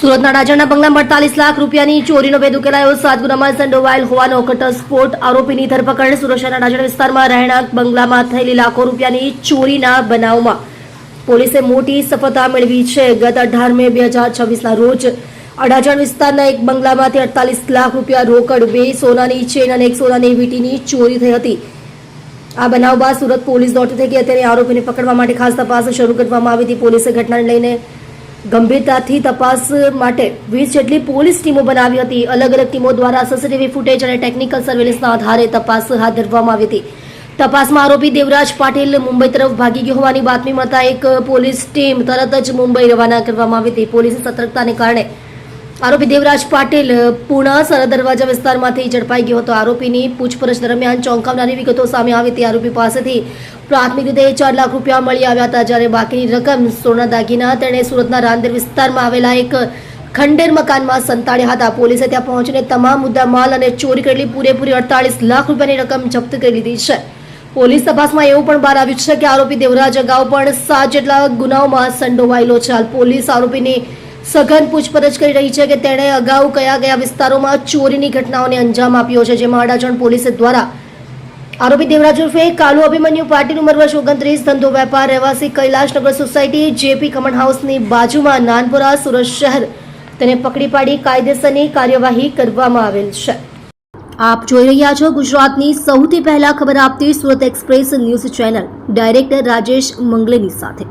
સુરતના રાજાના બંગલામાં 48 લાખ રૂપિયાની ચોરીનો ભેદ ઉકેલાયો. 7 ગુનામાં સંડોવાયેલ હોવાનો ઘટસ્ફોટ. આરોપીની ધરપકડ. સુરત શહેરના રાજાના વિસ્તારમાં રહેણાંક બંગલામાં થયેલી લાખો રૂપિયાની ચોરીના બનાવમાં પોલીસે મોટી સફળતા મેળવી છે. ગત 18 મે 2026ના રોજ અડાજણ વિસ્તારના એક બંગલામાંથી 48 લાખ રૂપિયા રોકડ, 2 સોનાની ચેન અને 1 સોનાની વીંટીની ચોરી થઈ હતી. આ બનાવ બાદ સુરત પોલીસ દોડતી થઈ ગઈ હતી અને આરોપીને પકડવા માટે ખાસ તપાસ શરૂ કરવામાં આવી હતી. પોલીસે ઘટનાને લઈને ગંભીરતાથી તપાસ માટે 20 જેટલી પોલીસ ટીમો બનાવી હતી. અલગ અલગ ટીમો દ્વારા સીસીટીવી ફૂટેજ અને ટેકનિકલ સર્વેલન્સના આધારે તપાસ હાથ ધરવામાં આવી હતી. તપાસમાં આરોપી દેવરાજ પાટીલ મુંબઈ તરફ ભાગી ગયો હોવાની બાતમી મળતા એક પોલીસ ટીમ તરત જ મુંબઈ રવાના કરવામાં આવી હતી. પોલીસની સતર્કતાને કારણે આરોપી દેવરાજ પાટીલ પુણા સરહદ દરવાજા વિસ્તારમાંથી ઝડપાઈ ગયો હતો. આરોપીની પૂછપરછ દરમિયાન ચોંકાવનારી વિગતો સામે આવી હતી. આરોપી પાસેથી પ્રાથમિક રીતે 4 લાખ રૂપિયા મળી આવ્યા હતા, જ્યારે બાકીની રકમ સોના દાગીના તેણે સુરતના રાંદેર વિસ્તારમાં આવેલા એક ખંડેર મકાનમાં સંતાડ્યા હતા. પોલીસે ત્યાં પહોંચીને તમામ મુદ્દા માલ અને ચોરી કરેલી પૂરેપૂરી 48 લાખ રૂપિયાની રકમ જપ્ત કરી લીધી છે. પોલીસ તપાસમાં એવું પણ બહાર આવ્યું છે કે આરોપી દેવરાજ અગાઉ પણ 7 જેટલા ગુનાઓમાં સંડોવાયેલો છે. હાલ પોલીસ આરોપીની સઘન પૂછપરછ કરી રહી છે કે તેણે અગાઉ કયા કયા વિસ્તારોમાં ચોરીની ઘટનાઓને અંજામ આપ્યો છે. જેમાં અડાજણ પોલીસ દ્વારા આરોપી દેવરાજ ઉર્ફે કાલુ અભિમન્યુ પાટીલ, ઉંમર વર્ષ 29, ધંધો વેપાર, રહેવાસી કૈલાશનગર સોસાયટી, જેપી કમન હાઉસની બાજુમાં, નાનપુરા, સુરત શહેર, તેને પકડી પાડી કાયદેસરની કાર્યવાહી કરવામાં આવેલ છે. આપ જોઈ રહ્યા છો ગુજરાતની સૌથી પહેલા ખબર આપતી Surat express news channel, director Rajesh મંગલેની સાથે.